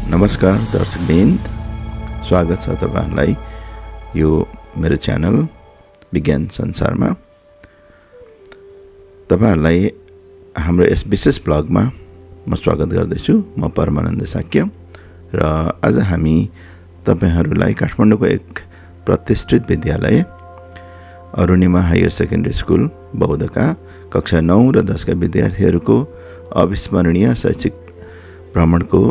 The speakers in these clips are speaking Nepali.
नमस्कार दर्शकवृन्द, स्वागत छ तपाईहरुलाई यो मेरो च्यानल विज्ञान संसारमा। तपाईहरुलाई हाम्रो यस विशेष ब्लगमा म स्वागत गर्दैछु। म परमानन्द साक्य र आज हामी तपाईहरुलाई काठमाडौँको एक प्रतिष्ठित विद्यालय अरुणिमा हायर सेकेन्डरी स्कुल बौद्धका कक्षा 9 र 10 का विद्यार्थीहरुको अविस्मरणीय शैक्षिक भ्रमणको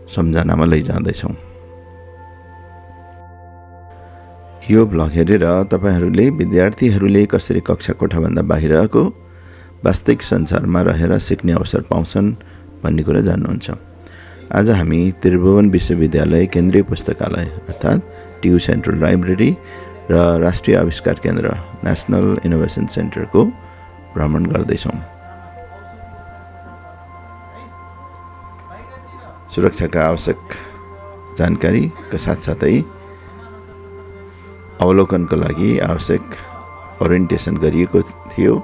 सम्झनामा लैजाँदैछौँ। यो ब्लग हेरेर तपाईहरुले विद्यार्थीहरुले कसरी कक्षा कोठाभन्दा बाहिरको वास्तविक संसारमा रहेर सिक्ने अवसर पाउँछन् भन्ने कुरा जान्नुहुन्छ। आज हामी त्रिभुवन विश्वविद्यालय केन्द्रीय पुस्तकालय अर्थात् TU सेन्ट्रल लाइब्रेरी र राष्ट्रिय आविष्कार केन्द्र नेशनल इनोभेसन सेन्टरको भ्रमण गर्दैछौँ। सुरक्षाका आवश्यक जानकारीका साथसाथै अवलोकनको लागि आवश्यक ओरिएन्टेसन गरिएको थियो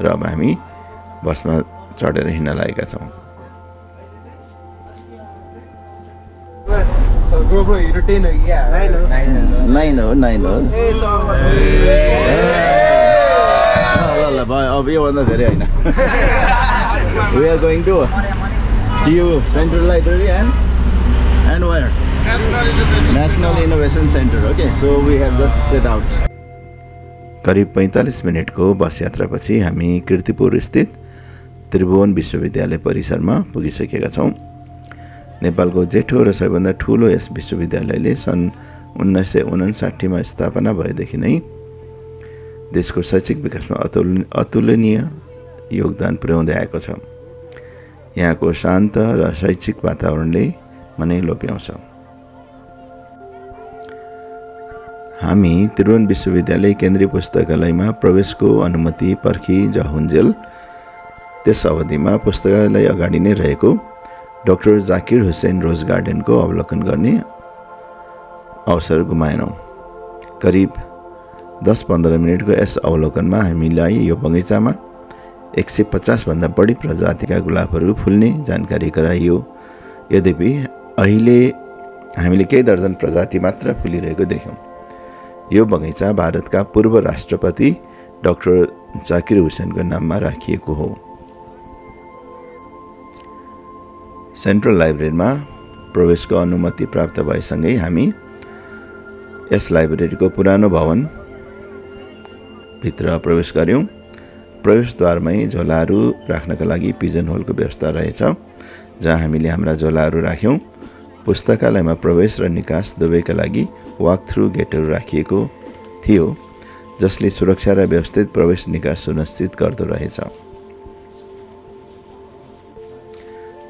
र अब हामी बसमा चढेर हिँड्न लागेका छौँ। अब योभन्दा धेरै होइन। We are going to TU Central Library and where? National Innovation Center. Okay, so we have just set out. करिब 45 मिनेटको बस यात्रापछि हामी कीर्तिपुर स्थित त्रिभुवन विश्वविद्यालय परिसरमा पुगिसकेका छौँ। नेपालको जेठो र सबैभन्दा ठूलो यस विश्वविद्यालयले सन् 1959 मा स्थापना भएदेखि नै देशको शैक्षिक विकासमा अतुलनीय योगदान पुर्याउँदै आएको छ। यहाँको शान्त र शैक्षिक वातावरणले मनै लोभ्याउँछ। हामी त्रिभुवन विश्वविद्यालय केन्द्रीय पुस्तकालयमा प्रवेशको अनुमति पर्खी रहुन्जेल त्यस अवधिमा पुस्तकालय अगाडि नै रहेको डाक्टर जाकिर हुसैन रोज गार्डनको अवलोकन गर्ने अवसर गुमाएनौँ। करिब 10-15 मिनेटको यस अवलोकनमा हामीलाई यो बगैँचामा 150 भन्दा बढी प्रजातिका गुलाबहरू फुल्ने जानकारी गराइयो। यद्यपि अहिले हामीले केही दर्जन प्रजाति मात्र फुलिरहेको देख्यौँ। यो बगैँचा भारतका पूर्व राष्ट्रपति डाक्टर जाकिर हुसैनको नाममा राखिएको हो। सेन्ट्रल लाइब्रेरीमा प्रवेशको अनुमति प्राप्त भएसँगै हामी यस लाइब्रेरीको पुरानो भवन भित्र प्रवेश गर्यौँ। प्रवेशद्वारमै झोलाहरू राख्नका लागि पिजन होलको व्यवस्था रहेछ, जहाँ हामीले हाम्रा झोलाहरू राख्यौँ। पुस्तकालयमा प्रवेश र निकास दुवैका लागि वाक थ्रु गेटहरू राखिएको थियो, जसले सुरक्षा र व्यवस्थित प्रवेश निकास सुनिश्चित गर्दो रहेछ।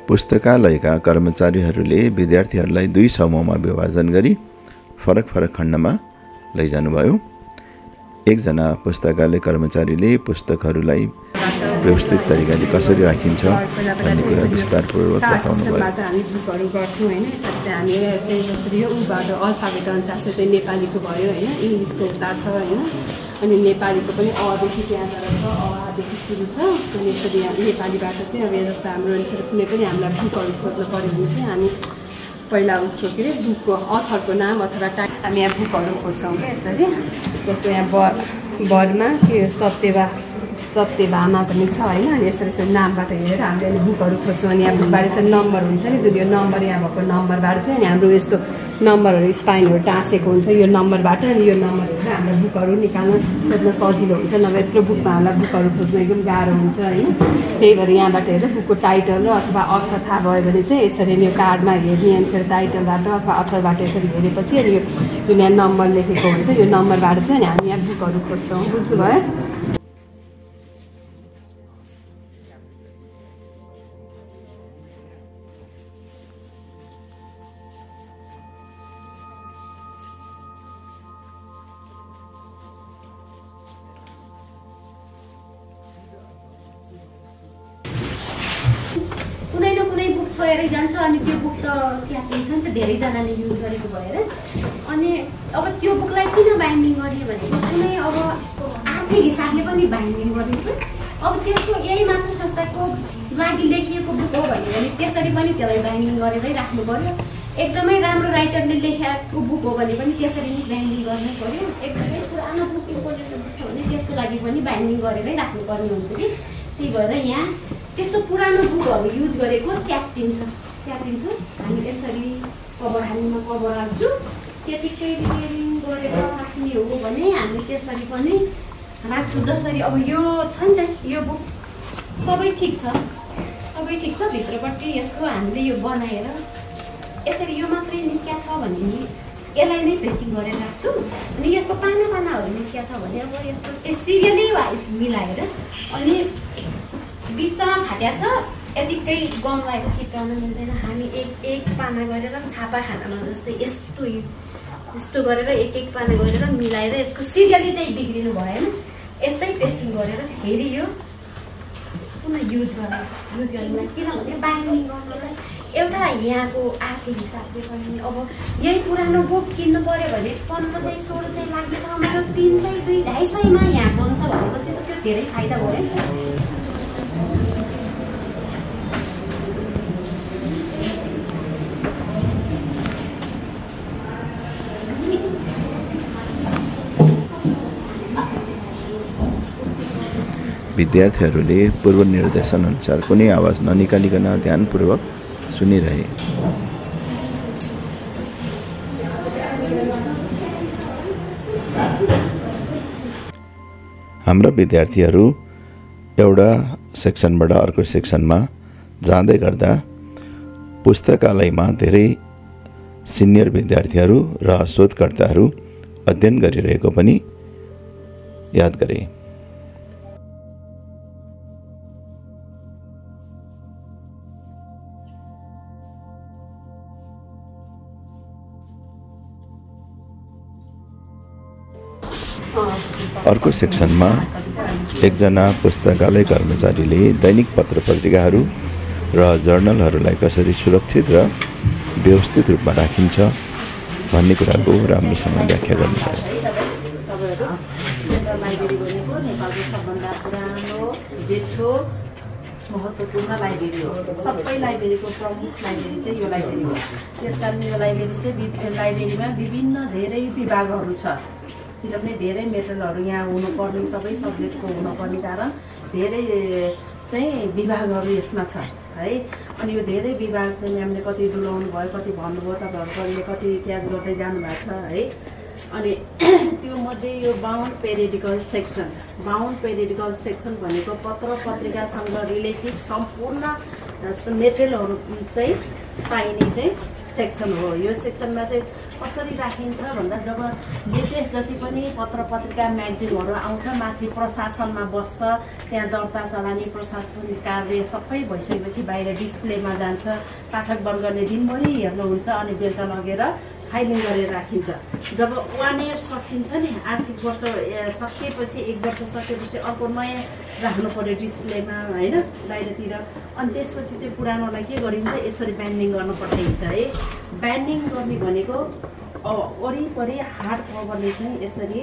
पुस्तकालयका कर्मचारीहरूले विद्यार्थीहरूलाई 2 समूहमा विभाजन गरी फरक फरक खण्डमा लैजानुभयो। एकजना पुस्तकालय कर्मचारीले पुस्तकहरूलाई व्यवस्थित तरिकाले कसरी राखिन्छ भन्ने कुरा विस्तारपूर्वक बताउनुभयो। हामी बुकहरू गर्थ्यौँ होइन। यसरी हामी चाहिँ जसरी यो उबाट अल्फाबेट अनुसार चाहिँ नेपालीको भयो होइन, इङ्ग्लिसको उता छ होइन, अनि नेपालीको पनि अदेखि त्यहाँ गएर छ, अदेखि सुरु छ। अनि यसरी नेपालीबाट चाहिँ अब जस्तो हाम्रो कुनै पनि हामीलाई बुकहरू खोज्नु पऱ्यो भने चाहिँ हामी पहिला उसको के अरे बुकको अथरको नाम अथवा टाइम हामी यहाँ बुकहरू खोज्छौँ क्या। यसरी जस्तो यहाँ बरमा के सत्यभामा भन्ने छ होइन। अनि यसरी नामबाट हेरेर हामीले अहिले बुकहरू खोज्छौँ। अनि यहाँ बुकबाट चाहिँ नम्बर हुन्छ नि, जुन यो नम्बर यहाँ भएको नम्बरबाट चाहिँ अनि हाम्रो यस्तो नम्बरहरू स्पाइनहरू टाँसेको हुन्छ यो नम्बरबाट। अनि यो नम्बरहरू चाहिँ हाम्रो बुकहरू निकाल्न खोज्न सजिलो हुन्छ, नभए यत्रो बुकमा हामीलाई बुकहरू खोज्न एकदम गाह्रो हुन्छ होइन। त्यही भएर यहाँबाट हेरेर बुकको टाइटल र अथवा अर्थर थाहा भयो भने चाहिँ यसरी यो कार्डमा हेर्ने, अनि फेरि टाइटलबाट अथवा अर्थरबाट यसरी हेरेपछि अनि यो जुन यहाँ नम्बर लेखेको हुन्छ यो नम्बरबाट चाहिँ अनि हामी यहाँ बुकहरू खोज्छौँ। बुझ्नुभयो? कुनै न कुनै बुक छोडेरै जान्छ अनि त्यो बुक त त्यहाँ हुन्छ नि त धेरैजनाले युज गरेको भएर। अनि अब त्यो बुकलाई किन बाइन्डिङ गर्ने भनेको कुनै अब आफ्नै हिसाबले पनि बाइन्डिङ गरिन्छ। अब त्यसको यही मात्र संस्थाको लागि लेखिएको बुक हो भने त्यसरी पनि त्यसलाई बाइन्डिङ गरेरै राख्नु पर्यो। एकदमै राम्रो राइटरले लेखेको बुक हो भने पनि त्यसरी नै बाइन्डिङ गर्नै पर्यो। एकदमै पुरानो बुक इम्पोर्टेन्ट बुक छ भने त्यसको लागि पनि बाइन्डिङ गरेरै राख्नुपर्ने हुन्छ कि। त्यही भएर यहाँ त्यस्तो पुरानो बुकहरू युज गरेको च्यातिन्छ। हामी यसरी कभर हामीमा कभर हाल्छु, त्यतिकै रिपेयरिङ गरेर राख्ने हो भने हामी त्यसरी पनि राख्छु। जसरी अब यो छ नि त, यो बुक सबै ठिक छ, भित्रपट्टि यसको हामीले यो बनाएर यसरी यो मात्रै निस्किया छ भने नि यसलाई नै पेस्टिङ गरेर राख्छु। अनि यसको पानाहरू निस्किया छ भने अब यसको सिरियली वाइज मिलाएर, अनि बिचमा फाट्या छ यतिकै गम लगाएर चिप्टाउन मिल्दैन। हामी एक पाना गरेर छापा खानामा जस्तै यस्तो गरेर एक पाना गरेर मिलाएर यसको सिरियली चाहिँ बिग्रिनु भएन। यस्तै पेस्टिङ गरेर फेरि यो पुनः युज गर्नुलाई, किनभने बाइन्डिङ गर्नुलाई एउटा यहाँको आर्थिक हिसाबले पनि अब यही पुरानो बुक किन्नु पर्यो भने 1500-1600 लाग्ने ठाउँमा यो 300-250 यहाँ बन्छ भनेपछि त त्यो धेरै फाइदा भयो नि। विद्यार्थीहरूले पूर्व निर्देशन अनुसार कुनै आवाज ननिकालिकन ध्यानपूर्वक सुनिरहे। हाम्रा विद्यार्थीहरू एउटा सेक्सनबाट अर्को सेक्सनमा जाँदै गर्दा पुस्तकालयमा धेरै सिनियर विद्यार्थीहरू र शोधकर्ताहरू अध्ययन गरिरहेको पनि याद गरे। अर्को सेक्सनमा एकजना पुस्तकालय कर्मचारीले दैनिक पत्र पत्रिकाहरू र जर्नलहरूलाई कसरी सुरक्षित र व्यवस्थित रूपमा राखिन्छ भन्ने कुराको राम्रोसँग व्याख्या गर्नुभयो। महत्त्वपूर्ण लाइब्रेरी हो। सबै लाइब्रेरीको प्रमुख लाइब्रेरी चाहिँ यो लाइब्रेरी हो। त्यसकारण यो लाइब्रेरी चाहिँ लाइब्रेरीमा विभिन्न धेरै विभागहरू छ। किनभने धेरै मेटेरियलहरू यहाँ हुनुपर्ने, सबै सब्जेक्टको हुनुपर्ने कारण धेरै चाहिँ विभागहरू यसमा छ है। अनि यो धेरै विभाग चाहिँ हामीले कति डुलाउनु भयो, कति भन्नुभयो, तपाईँहरूले कति क्याच गर्दै जानुभएको छ है। अनि त्यो मध्ये यो बाउन्ड पेरिडिकल सेक्सन भनेको पत्र पत्रिकासँग रिलेटेड सम्पूर्ण मेटेरियलहरू चाहिँ पाइने चाहिँ सेक्सन हो। यो सेक्सनमा चाहिँ कसरी राखिन्छ भन्दा जब लेटेस्ट जति पनि पत्र पत्रिका म्यागजिनहरू आउँछ माथि प्रशासनमा बस्छ, त्यहाँ दर्ता चलानी प्रशासनिक कार्य सबै भइसकेपछि बाहिर डिस्प्लेमा जान्छ। पाठकवर्गले दिनभरि हेर्नुहुन्छ अनि बेलुका लगेर फाइलिङ गरेर राखिन्छ। जब 1 इयर सकिन्छ नि, आर्थिक वर्ष सकिएपछि 1 वर्ष सकिएपछि अर्को नयाँ राख्नु पर्यो डिस्प्लेमा होइन बाहिरतिर। अनि त्यसपछि चाहिँ पुरानोलाई के गरिन्छ, यसरी बाइन्डिङ गर्नु पर्छ है। बाइन्डिङ गर्ने भनेको वरिपरि हार्ड कभरले चाहिँ यसरी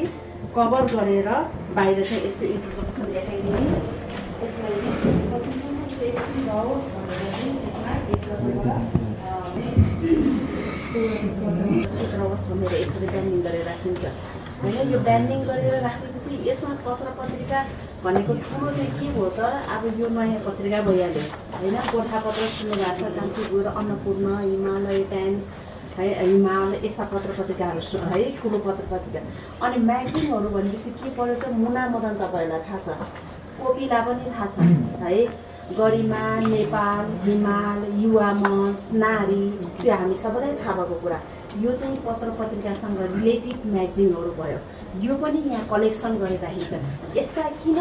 कभर गरेर बाहिर चाहिँ यसो इन्ट्रोडक्सन देखाइदिने। यसलाई चित्र होस् भनेर यसरी बाइन्डिङ गरेर राखिन्छ होइन। यो बाइन्डिङ गरेर राखेपछि यसमा पत्र पत्रिका भनेको ठुलो चाहिँ के भयो त, अब यो नयाँ पत्रिका भइहाल्यो होइन। गोर्खापत्र सुन्नु भएको छ, कान्तिपुर, अन्नपूर्ण, हिमालय टाइम्स है, हिमाल यस्ता पत्र पत्रिकाहरू है, ठुलो पत्र पत्रिका। अनि म्यागजिनहरू भनेपछि के पर्यो त, मुना मदन तपाईँहरूलाई थाहा छ, कोकिला पनि थाहा छ है, गरिमा, नेपाल, हिमाल, युवा मञ्च, नारी, त्यो हामी सबैलाई थाहा भएको कुरा। यो चाहिँ पत्र पत्रिकासँग रिलेटेड म्यागजिनहरू भयो। यो पनि यहाँ कलेक्सन गरेर राखिन्छ। यस्ता किन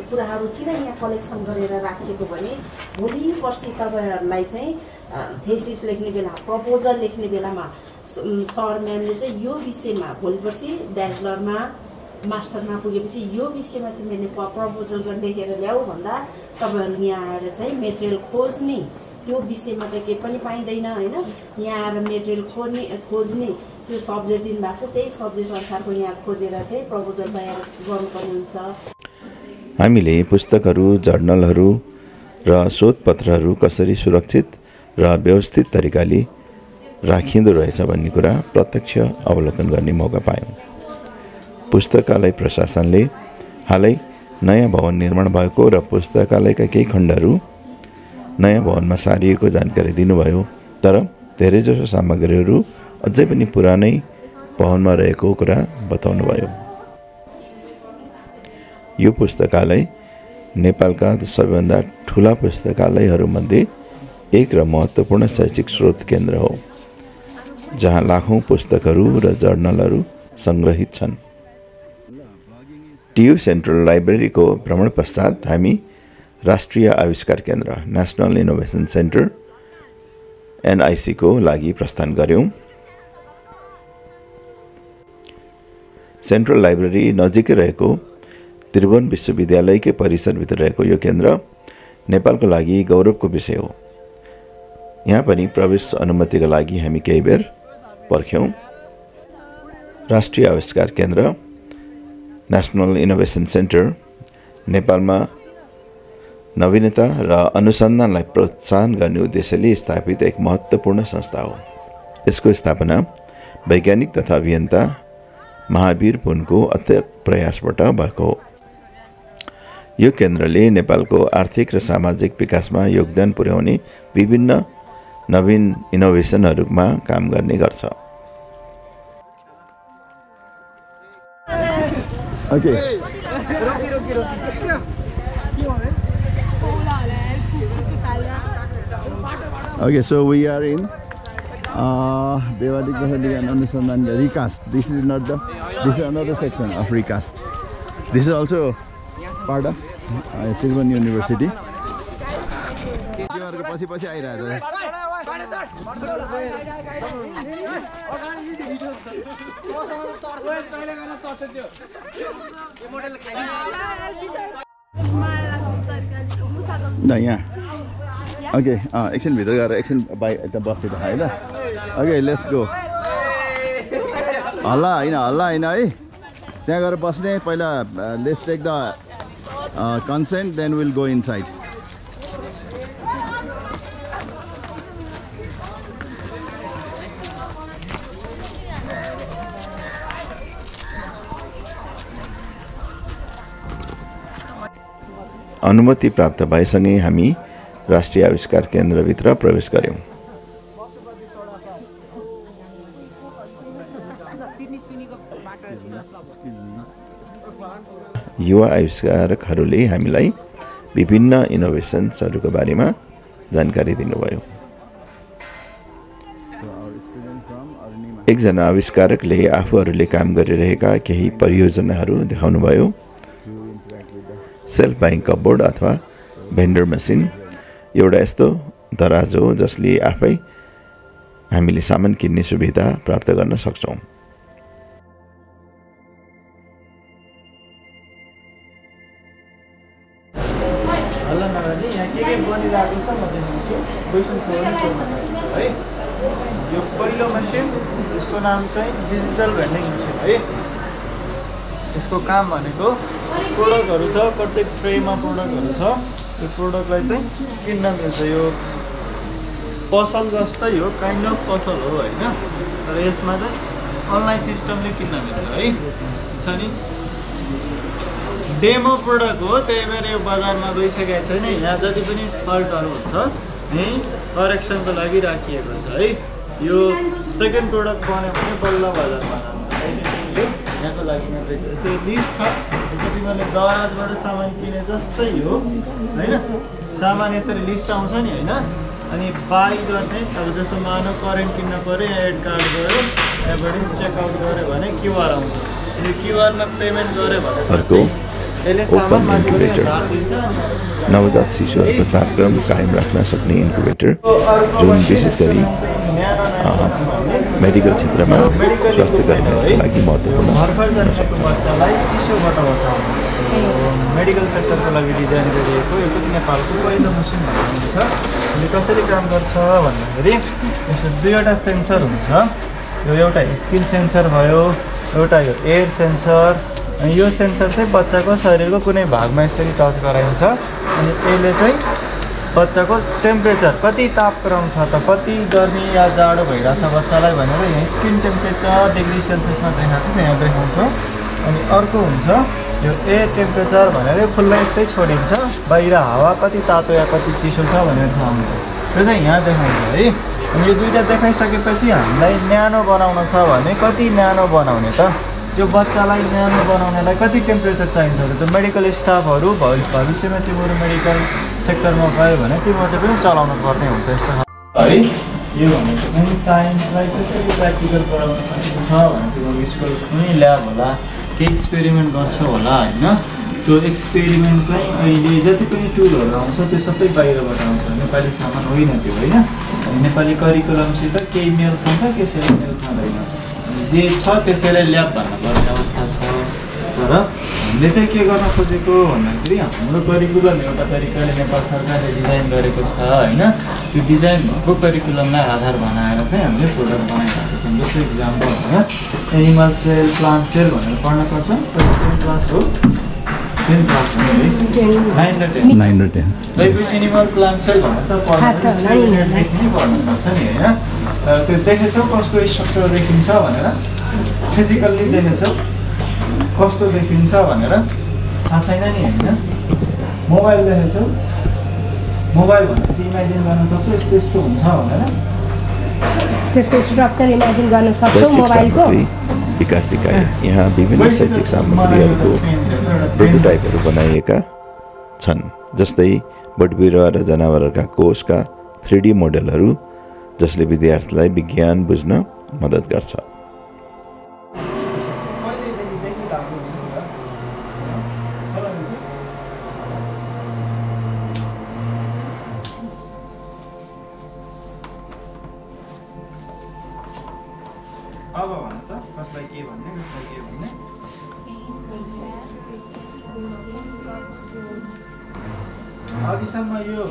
कुराहरू किन यहाँ कलेक्सन गरेर राखेको भने भोलि पर्सि तपाईँहरूलाई चाहिँ थेसिस लेख्ने बेला, प्रपोजल लेख्ने बेलामा सर म्यामले चाहिँ यो विषयमा भोलि पर्सि ब्याचलरमा मास्टरमा पुगेपछि यो विषयमा तिमीले प्रपोजल लेखेर ल्याऊ भन्दा तपाईँहरू यहाँ आएर चाहिँ मेटेरियल खोज्ने, त्यो विषयमा त केही पनि पाइँदैन होइन। यहाँ आएर मेटेरियल खोज्ने त्यो सब्जेक्ट दिनुभएको छ, त्यही सब्जेक्ट अनुसारको यहाँ खोजेर चाहिँ प्रपोजल तयार गर्नुपर्ने हुन्छ। हामीले पुस्तकहरू, जर्नलहरू र शोधपत्रहरू कसरी सुरक्षित र व्यवस्थित तरिकाले राखिँदो रहेछ भन्ने कुरा प्रत्यक्ष अवलोकन गर्ने मौका पायौँ। पुस्तकालय प्रशासनले हालै नयाँ भवन निर्माण भएको र पुस्तकालयका केही खण्डहरू नयाँ भवनमा सारिएको जानकारी दिनुभयो, तर धेरैजसो सामग्रीहरू अझै पनि पुरानै भवनमा रहेको कुरा बताउनुभयो। यो पुस्तकालय नेपालका सबैभन्दा ठुला पुस्तकालयहरूमध्ये एक र महत्त्वपूर्ण शैक्षिक स्रोत केन्द्र हो, जहाँ लाखौँ पुस्तकहरू र जर्नलहरू सङ्ग्रहित छन्। टियु सेन्ट्रल लाइब्रेरीको भ्रमण पश्चात हामी राष्ट्रिय आविष्कार केन्द्र नेसनल इनोभेसन सेन्टर NIC को लागि प्रस्थान गऱ्यौँ। सेन्ट्रल लाइब्रेरी नजिकै रहेको त्रिभुवन विश्वविद्यालयकै परिसरभित्र रहेको यो केन्द्र नेपालको लागि गौरवको विषय हो। यहाँ पनि प्रवेश अनुमतिका लागि हामी केही बेर पर्ख्यौँ। राष्ट्रिय आविष्कार केन्द्र नेसनल इनोभेसन सेन्टर नेपालमा नवीनता र अनुसन्धानलाई प्रोत्साहन गर्ने उद्देश्यले स्थापित एक महत्त्वपूर्ण संस्था हो। यसको स्थापना वैज्ञानिक तथा अभियन्ता महावीर पुनको अथक प्रयासबाट भएको हो। यो केन्द्रले नेपालको आर्थिक र सामाजिक विकासमा योगदान पुर्याउने विभिन्न नवीन इनोभेसनहरूमा काम गर्ने गर्छ। Okay, so we are in Devadi Kahadi and Anusandhan recast. This is another section of recast. This is also part of Tribhuvan University. Okay, एकछिन भित्र गएर एकछिन बाहिर यता बस्दै त हैन। Okay, let's go. हल्ला हैन है, त्यहाँ गएर बस्ने पहिला। Let's take the consent, then we'll go inside. अनुमति प्राप्त भएसँगै हामी राष्ट्रिय आविष्कार केन्द्रभित्र प्रवेश गर्यौं। युवा आविष्कारकहरूले हामीलाई विभिन्न इनोभेसन्सहरूको बारेमा जानकारी दिनुभयो। एकजना आविष्कारकले आफूहरूले काम गरिरहेका केही परियोजनाहरू देखाउनुभयो। सेल्फ बाइङ कपबोर्ड अथवा भेन्डर मसिन एउटा यस्तो दराज हो जसले आफै हामीले सामान किन्ने सुविधा प्राप्त गर्न सक्छौँ। यो पहिलो मसिन, यसको नाम चाहिँ डिजिटल भेन्डिङ मसिन है। यसको काम भनेको प्रोडक्टहरू छ, प्रत्येक ट्रेमा प्रोडक्टहरू छ। यो प्रोडक्टलाई चाहिँ किन्न मिल्छ। यो पसल जस्तै हो, काइन्ड अफ पसल हो होइन, तर यसमा चाहिँ अनलाइन सिस्टमले किन्न मिल्छ है। छ नि डेमो प्रोडक्ट हो, त्यही भएर यो बजारमा गइसकेको छैन। यहाँ जति पनि फल्टहरू हुन्छ यहीँ करेक्सनको लागि राखिएको छ है। यो सेकेन्ड प्रोडक्ट बन्यो भने बल्ल बजारमा जान्छ। यहाँको लागि मात्रै त्यो लिस्ट छ। जस्तो तिमीहरूले दराजबाट सामान किने जस्तै हो होइन। सामान यसरी लिस्ट आउँछ नि होइन, अनि बाई गर्ने। अब जस्तो मानव करेन्ट किन्न पऱ्यो, एड कार्ड गऱ्यो, यहाँबाट चेकआउट गऱ्यो भने क्युआर आउँछ। अनि क्युआरमा पेमेन्ट गऱ्यो भने यसले सामान माथिबाट धार दिन्छ। नवजात शिशुहरूको तापक्रम कायम राख्न सक्ने इन्क्युबेटर, जुन विशेष गरी मेडिकल क्षेत्रमा स्वास्थ्य कर्मीहरूको लागि महत्त्वपूर्ण हुन सक्छ। मेडिकल सेक्टरको लागि डिजाइन गरिएको यो पनि नेपालको पहिलो मसिन भन्नुहुन्छ। अनि कसरी काम गर्छ भन्दाखेरि यसमा दुईवटा सेन्सर हुन्छ। यो एउटा स्किन सेन्सर भयो, एउटा यो एयर सेन्सर, अनि यो सेन्सर चाहिँ बच्चाको शरीरको कुनै भागमा यसरी टच गराइन्छ अनि यसले चाहिँ बच्चाको टेम्परेचर कति तापक्रम छ त कति गर्मी या जाडो भइरहेछ बच्चालाई भनेर यहाँ स्किन टेम्परेचर डिग्री सेल्सियसमा देखाएको छ यहाँ देखाउँछ। अनि अर्को हुन्छ यो एयर टेम्परेचर भनेर खुल्ला यस्तै छोडिन्छ बाहिर हावा कति तातो या कति चिसो छ भनेर थाहा हुन्छ त्यो चाहिँ यहाँ देखाउँछ है। अनि यो दुईवटा देखाइसकेपछि हामीलाई न्यानो बनाउन छ भने कति न्यानो बनाउने त त्यो बच्चालाई न्यानो बनाउनलाई कति टेम्परेचर चाहिन्छ त त्यो मेडिकल स्टाफहरू भविष्यमा तिमीहरू मेडिकल सेक्टरमा गयो भने तिमीहरूले पनि चलाउनु पर्ने हुन्छ यस्तो है। यो भनेको पनि साइन्सलाई कसरी प्र्याक्टिकल गराउन सकिन्छ भने तिमीहरू स्कुल कुनै ल्याब होला केही एक्सपेरिमेन्ट गर्छ होला होइन। त्यो एक्सपेरिमेन्ट चाहिँ अहिले जति पनि टुलहरू आउँछ त्यो सबै बाहिरबाट आउँछ नेपाली सामान होइन त्यो होइन। नेपाली करिकुलमसित केही मेल खान्छ कसैले मेल खाँदैन जे छ त्यसैलाई ल्याब भन्नुपर्ने अवस्था छ। तर हामीले चाहिँ के गर्न खोजेको भन्दाखेरि हाम्रो करिकुलम एउटा तरिकाले नेपाल सरकारले डिजाइन गरेको छ होइन। त्यो डिजाइन भएको करिकुलमलाई आधार बनाएर चाहिँ हामीले प्रोडक्ट बनाइरहेको छौँ। जस्तो इक्जाम्पल होइन एनिमल सेल प्लान्ट सेल भनेर पढ्न पर्छ 10th क्लास हो 10th क्लास हो है 9 र 10 तैपनि एनिमल प्लान्ट सेल भनेर त पढ्नुपर्छ नि होइन। त्यो देखेछौ कस्तो स्ट्रक्चर देखिन्छ भनेर फिजिकल्ली देखेछौ कस्तो देखिन्छ भनेर थाहा छैन नि होइन। मोबाइल देखेछौ मोबाइल भनेपछि इमेजिन गर्न सक्छौ यस्तो यस्तो हुन्छ भनेर त्यसको स्ट्रक्चर इमेजिन गर्न सक्छौ मोबाइलको विकास इकाइ। यहाँ विभिन्न शैक्षिक सामग्रीहरूको प्रोटोटाइपहरू बनाइएका छन् जस्तै बोटबिरुवा र जनावरका कोषका 3D मोडेलहरू जसले विद्यार्थीलाई विज्ञान बुझ्न मद्दत गर्छ। अब भन त कसलाई के भन्ने कसलाई के भन्ने अघिसम्म यो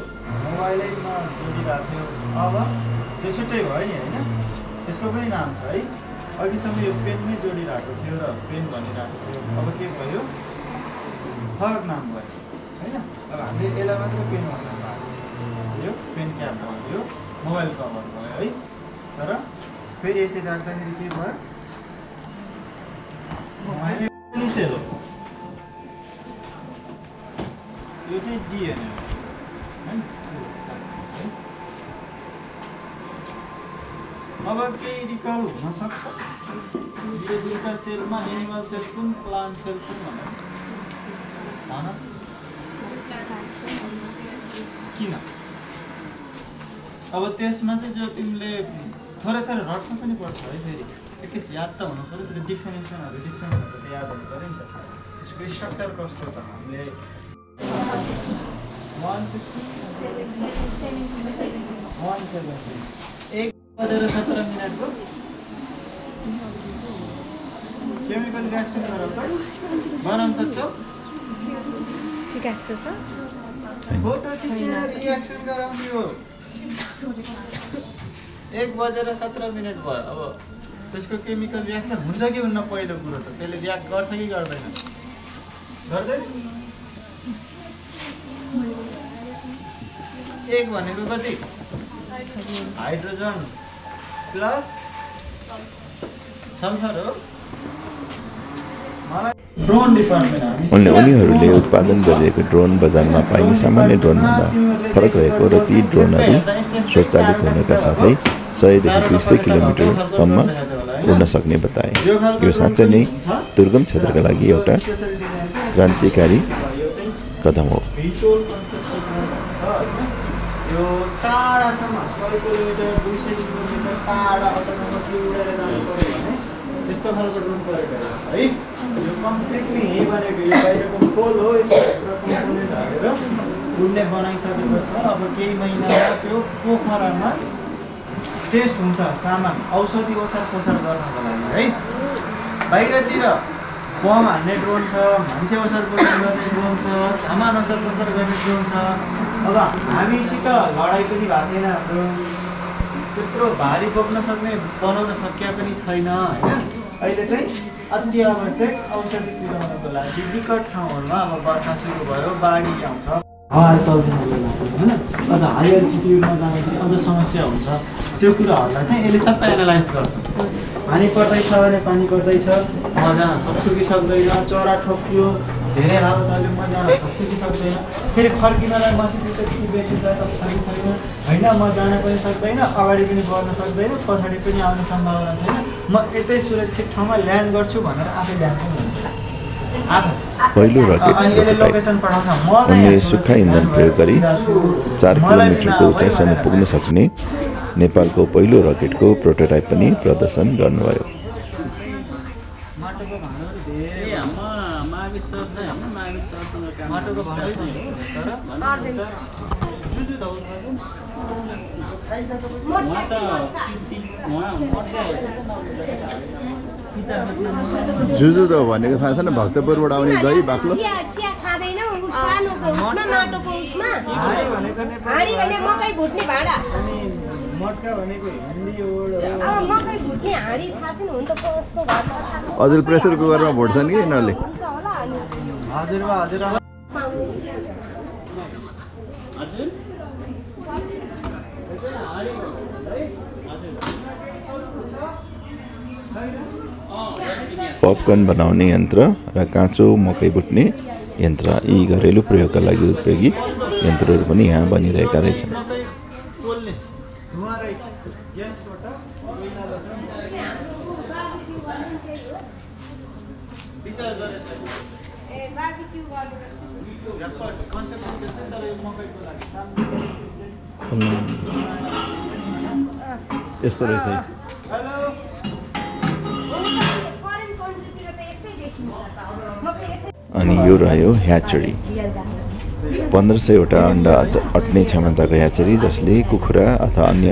मोबाइलैमा जोडिरहेको थियो अब त्यो छुट्टै भयो नि होइन। यसको पनि नाम छ है। अघिसम्म यो पेनमै जोडिरहेको थियो र पेन भनिरहेको थियो अब के भयो फरक नाम भयो होइन। अब हामीले यसलाई मात्र पेन भन्न पाएको यो पेन क्याप भयो मोबाइल कभर भयो है। तर फेरि यसरी राख्दाखेरि के भयो सेल हो यो चाहिँ डिएनए है। अब केही रिकल हुनसक्छ यो दुईवटा सेलमा एनिमल सेल कुन प्लान्ट सेल कुन भनेर भन किन। अब त्यसमा चाहिँ जो तिमीले थोरै थोरै रट्नु पनि पर्छ है। फेरि एकैछ याद त हुनु पर्यो त्यो डिफिनेसनहरू डिफ्रेन्टहरू त याद हुनु पऱ्यो नि त। त्यसको स्ट्रक्चर कस्तो छ हामीले 1:17 केमिकल रियाक्सन गरेर त बनाउन सक्छौ सिकाएको छ फोटो खिचेर रियाक्सन गराउने हो 1:17 भयो। अब त्यसको केमिकल रियाक्सन हुन्छ कि हुन्न पहिलो कुरो त त्यसले रियाक्ट गर्छ कि गर्दैन गर्दैन। 1 भनेको कति हाइड्रोजन प्लस सल्फर हो। उनीहरूले उत्पादन गरिएको ड्रोन बजारमा पाइने सामान्य ड्रोनभन्दा फरक रहेको र ती ड्रोनहरू स्वचालित हुनका साथै 100 देखि 200 किलोमिटरसम्म उड्न सक्ने बताए। यो साँच्चै नै दुर्गम क्षेत्रका लागि एउटा क्रान्तिकारी कदम हो। यो टाढासम्म 100 किलोमिटर 200 किलोमिटर टाढा अचानक उडेर जानु पर्यो भने यस्तो खालको ड्रोन प्रयोग गरेर है। यो कम्प्लिटली यही बनेको यो बाहिरको खोल हो यसको कम्पोनेन्ट हालेर उड्ने बनाइसकेको छ। अब केही महिनामा त्यो पोखरामा टेस्ट हुन्छ सामान औषधि ओसार पसार गर्नको लागि है। बाहिरतिर बम हान्ने ड्रोन छ मान्छे ओसार पसार गर्ने ड्रोन छ सामान ओसार पसार गर्ने ड्रोन छ। अब हामीसित लडाइँ पनि भएको छैन हाम्रो त्यत्रो भारी बोक्न सक्ने बनाउन सकिया पनि छैन होइन। अहिले चाहिँ अति आवश्यक औषधि पुर्याउनको लागि विकट ठाउँहरूमा अब बर्खा सुरु भयो बाढी आउँछ हावा चल्दिनुको लागि होइन अझ हाई एल्टिट्युडमा जाँदाखेरि अझ समस्या हुन्छ त्यो कुराहरूलाई चाहिँ यसले सबै एनालाइज गर्छ पानी पर्दैछ भने पानी पर्दैछ म जान सक्छु कि सक्दैन चरा ठोकियो धेरै हावा चल्यो म जान सक्छु कि सक्दैन फेरि फर्किनलाई मसिन्छ कि बेटिन्छ त छैन छैन होइन म जान पनि सक्दैन अगाडि पनि बढ्न सक्दैन पछाडि पनि आउने सम्भावना छैन म यतै सुरक्षित ठाउँमा ल्यान्ड गर्छु भनेर आफै ल्यान्ड पनि हुन्छ पहिलो रकेट उनले सुक्खा इन्धन प्रयोग गरी 4 किलोमिटरको उचाइसम्म पुग्न सक्ने नेपालको पहिलो रकेटको प्रोटोटाइप पनि प्रदर्शन गर्नुभयो। जुजु त भनेको थाहा छैन भक्तपुरबाट आउने दही बाक्लो हजुर प्रेसर कुकरमा भोट्छन् कि यिनीहरूले पपकर्न बनाउने यन्त्र र काँचो मकै बुट्ने यन्त्र यी घरेलु प्रयोगका लागि उपयोगी यन्त्रहरू पनि यहाँ बनिरहेका रहेछन्। यस्तो रहेछ अनि यो रह्यो ह्याचरी 1500वटा अन्डा अट्ने क्षमताको ह्याचरी जसले कुखुरा अथवा अन्य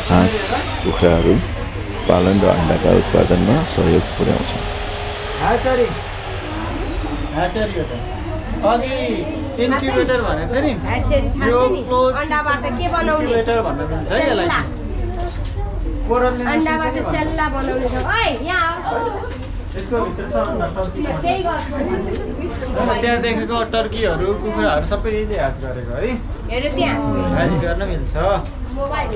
हाँस कुखुराहरू पालन र अन्डाका उत्पादनमा सहयोग पुर्याउँछ। इन्क्युबेटर भनेको नि यो क्लोज अन्डाबाट के बनाउने इन्क्युबेटर भन्न मिल्छ है यसलाई अन्डाबाट चल्ला बनाउने छ ओइ यहाँ यसको भित्र छ अन्डा टर्की त्यही गर्छ त्यहाँ देखेको टर्कीहरू कुखुराहरू सबै यही ह्याच गरेको है हेर्नु त्यहाँ ह्याच गर्न मिल्छ मोबाइल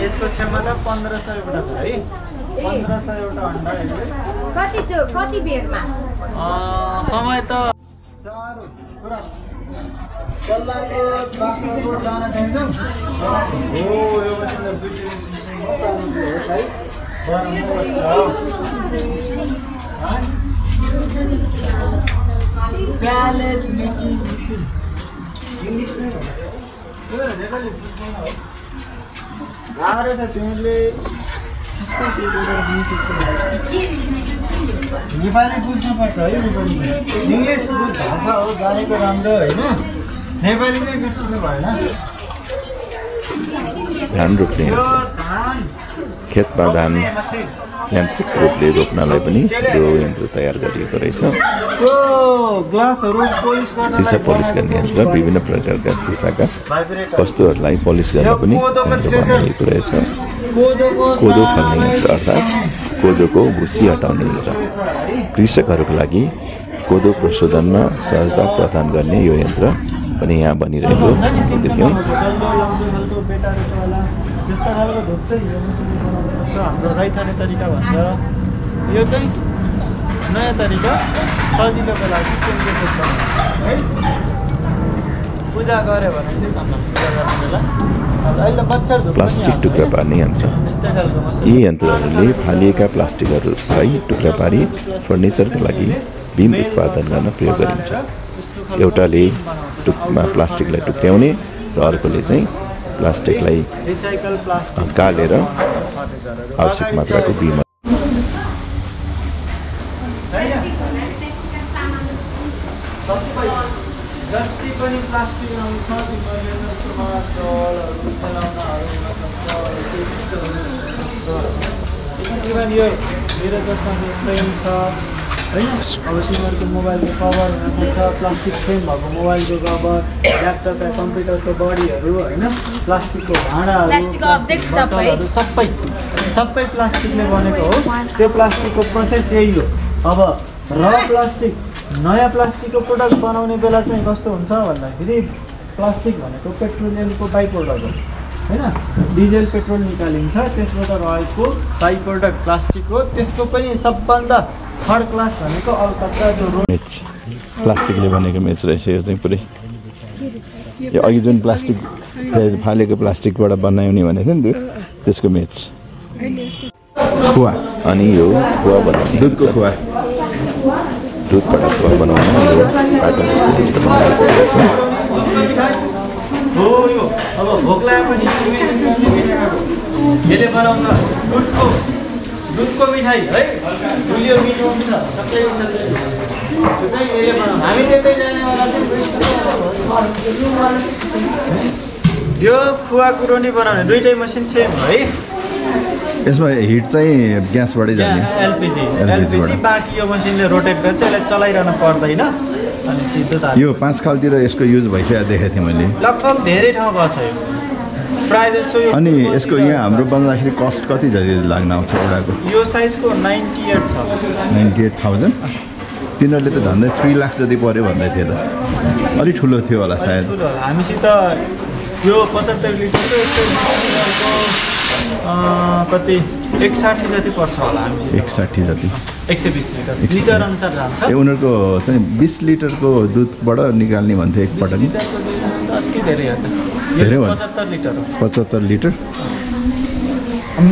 यसको क्षमता 1500वटा छ है 1500वटा अन्डा कति बेरमा समय त चार कुरा चल्लाको बाख्राको दाना खाइन्छ हो यो मसिन मसालाको हो है प्यालेट मेकिङ मसिन इंग्लिश नै हो यो नेपाली बुझ्दैन हो गाह्रो छ तिमीले नेपाली बुझ्नुपर्छ है नेपाली इङ्ग्लिस भाषा हो जानेको राम्रो होइन नेपाली चाहिँ बुझ्नु भएन धान रोप्ने खेतमा धान यान्त्रिक रूपले रोप्नलाई पनि यो यन्त्र तयार गरिएको रहेछ। सिसा पोलिस गर्ने यन्त्र विभिन्न प्रकारका सिसाका वस्तुहरूलाई पोलिस गर्न पनि यन्त्र बनाइएको रहेछ। कोदो फल्ने यन्त्र अर्थात् कोदोको भुसी हटाउने यन्त्र कृषकहरूको लागि कोदो प्रशोधनमा सहजता प्रदान गर्ने यो यन्त्र पनि यहाँ बनिरहेको देख्यौँ। त्यस्तो खालको धुप चाहिँ यो मसिनले बनाउन सक्छ हाम्रो रैथाने तरिका भन्छ यो चाहिँ नयाँ तरिका सजिलोको लागि है पूजा गऱ्यो भने चाहिँ पूजा गर्ने बेला अहिले मच्छर धुप प्लास्टिक टुक्रा पार्ने यन्त्र यी यन्त्रहरूले फालिएका प्लास्टिकहरूलाई टुक्रा पारी फर्निचरका लागि बिम उत्पादन गर्न प्रयोग गरिन्छ। एउटाले प्लास्टिकलाई टुक्र्याउने र अर्कोले चाहिँ प्लास्टिकलाई काटेर आवश्यक मात्राको बिम जति पनि प्लास्टिक आउँछ इभन यो मेरो जसमा फ्रेम छ होइन। अब तिमीहरूको मोबाइलको कभर हुनसक्छ, प्लास्टिक फ्रेम भएको मोबाइलको कभर, ल्यापटप या कम्प्युटरको बडीहरू होइन, प्लास्टिकको भाँडाहरू, प्लास्टिकको objects बटलहरू सबै प्लास्टिकले बनेको हो। त्यो प्लास्टिकको प्रोसेस यही हो। अब प्लास्टिक नयाँ प्लास्टिकको प्रोडक्ट बनाउने बेला चाहिँ कस्तो हुन्छ भन्दाखेरि प्लास्टिक भनेको पेट्रोलियमको बाई प्रोडक्ट हो होइन। डिजेल पेट्रोल निकालिन्छ, त्यसबाट रहेको बाई प्रोडक्ट प्लास्टिक हो। त्यसको पनि सबभन्दा थर्ड क्लास भनेको अलकत्रा जो मेच प्लास्टिकले बनेको मेच रहेछ यो चाहिँ पुरै। यो अघि जुन प्लास्टिक फालेको प्लास्टिकबाट बनाउने भनेको नि त्यसको मेच। खुवा अनि यो खुवा बनाउने दुधको खुवा, दुधबाट खुवा बनाउनु यो पाटन जस्तो बनाएको छ। हो यो अब भोक लागे पनि यसले बनाउँछ दुधको मिठाई है। गुलियो मिठो हुन्छ सबै त्यो चाहिँ यसले बनाउँछ। हामी त्यतै जानेवाला चाहिँ यो खुवा कुरोनी बनाउने दुईटै मसिन सेम है। यसमा हिट चाहिँ ग्यासबाटै जाने एलपिजी बाँकी यो मसिनले रोटेट गर्छ, यसलाई चलाइरहनु पर्दैन अनि सिधै तार। यो 5 खालतिर यसको युज भइसकेको देखेको थिएँ मैले, लगभग धेरै ठाउँ भएको छ यो प्रायः जस्तो। अनि यसको यहाँ हाम्रो बन्दाखेरि कस्ट कति जति लाग्न आउँछ एउटाको? यो साइजको 98 छ। 98,000। तिनीहरूले त झन्डै 3 लाख जति पऱ्यो भन्दै थियो त, अलिक ठुलो थियो होला सायद। हामीसित यो 75 लिटरको कति 160 जति पर्छ होला। हामी 160 जति 120 लिटर अनुसार जान्छ। उनीहरूको चाहिँ 20 लिटरको दुधबाट निकाल्ने भन्थ्यो एकपटक। लिटरको दुध अति धेरै हो त, धेरै हो। 75 लिटर हो। 75 लिटर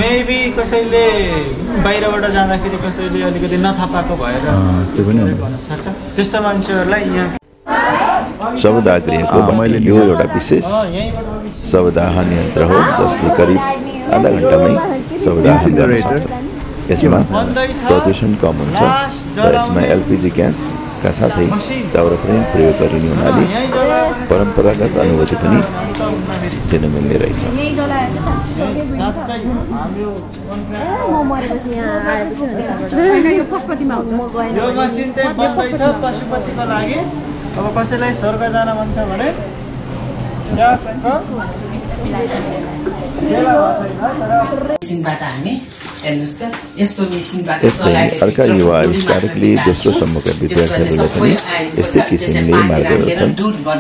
मेबी कसैले बाहिरबाट जाँदाखेरि कसैले अलिकति नथाहा पाएको भएर त्यो पनि भन्न सक्छ। त्यस्तो मान्छेहरूलाई यहाँ शवदाह गृहको मैले यो एउटा विशेष शवदाह यन्त्र हो जसले करिब आधा घन्टामै शवदाह गर्न सक्छ। यसमा प्रदूषण कम हुन्छ र यसमा एलपिजी ग्यासका साथै दाउरा पनि प्रयोग गरिने हुनाले परम्परागत अनुभूति पनि दिन मिल्ने रहेछ। यो मसिन चाहिँ बन्दैछ पशुपतिको लागि। अब कसैलाई स्वर्ग जान मन छ भने मेसिनबाट हामी हेर्नुहोस् त यस्तो मेसिनबाट यस्तै अर्का युवा आविष्कारकले दोस्रो समूहका विद्यार्थीहरूलाई पनि यस्तै किसिमले मार्गदर्शन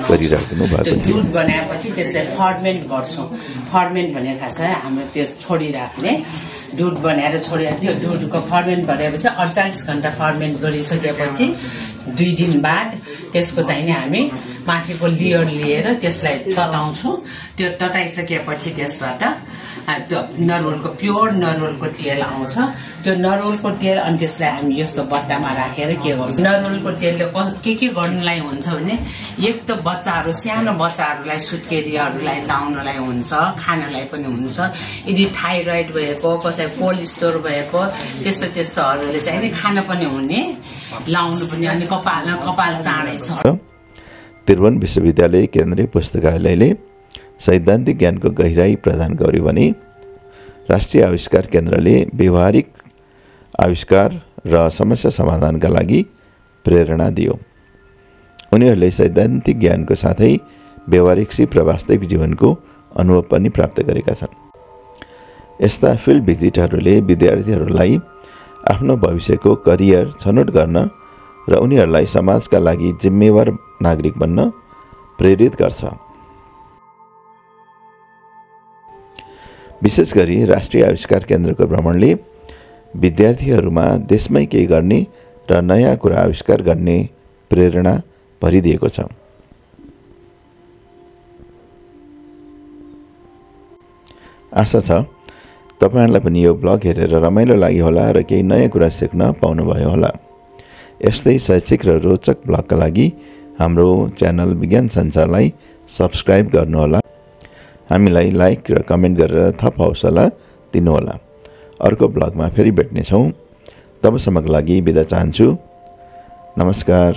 गरिराख्नु भएको थियो। दुध बनाएपछि त्यसलाई फर्मेन्ट गर्छौँ। फर्मेन्ट भनेका चाहिँ हाम्रो त्यो छोडिराख्ने दुध बनाएर छोडेर त्यो दुधको फर्मेन्ट गरेपछि 48 घण्टा फर्मेन्ट गरिसकेपछि 2 दिन बाद त्यसको चाहिँ हामी माथिको लेयर लिएर त्यसलाई तताउँछौँ। त्यो तताइसकेपछि त्यसबाट त्यो नरिवलको प्योर नरिवलको तेल आउँछ। त्यो नरिवलको तेल अनि त्यसलाई हामी यस्तो बट्टामा राखेर के गर्छौँ, नरिवलको तेलले के गर्नलाई हुन्छ भने एक त बच्चाहरू सानो बच्चाहरूलाई सुत्केरीहरूलाई लाउनलाई हुन्छ, खानलाई पनि हुन्छ। यदि थाइरोइड भएको कसै कोलेस्ट्रोल भएको त्यस्तोहरूले चाहिँ नि खान पनि हुने लाउनु पनि अनि कपाल चाँडै छ। त्रिभुवन विश्वविद्यालय केन्द्रीय पुस्तकालयले सैद्धान्तिक ज्ञानको गहिराई प्रदान गर्यो भने राष्ट्रिय आविष्कार केन्द्रले व्यवहारिक आविष्कार र समस्या समाधानका लागि प्रेरणा दियो। उनीहरूले सैद्धान्तिक ज्ञानको साथै व्यवहारिक सिप र वास्तविक जीवनको अनुभव पनि प्राप्त गरेका छन्। यस्ता फिल्ड भिजिटहरूले विद्यार्थीहरूलाई आफ्नो भविष्यको करियर छनौट गर्न र उनीहरूलाई समाजका लागि जिम्मेवार नागरिक बन्न प्रेरित गर्छ। विशेष गरी राष्ट्रिय आविष्कार केन्द्रको भ्रमणले विद्यार्थीहरूमा देशमै केही गर्ने र नयाँ कुरा आविष्कार गर्ने प्रेरणा भरिदिएको छ। आशा छ तपाईहरुलाई पनि यो ब्लग हेरेर रमाइलो लाग्यो होला र केही नयाँ कुरा सिक्न पाउनुभयो होला। यस्तै शैक्षिक र रोचक ब्लगका लागि हाम्रो च्यानल विज्ञान सञ्चारलाई सब्स्क्राइब गर्नुहोला। हामीलाई लाइक र कमेन्ट गरेर थप हौसला दिनुहोला। अर्को ब्लगमा फेरि भेट्नेछौँ। तबसम्मको लागि बिदा चाहन्छु। नमस्कार।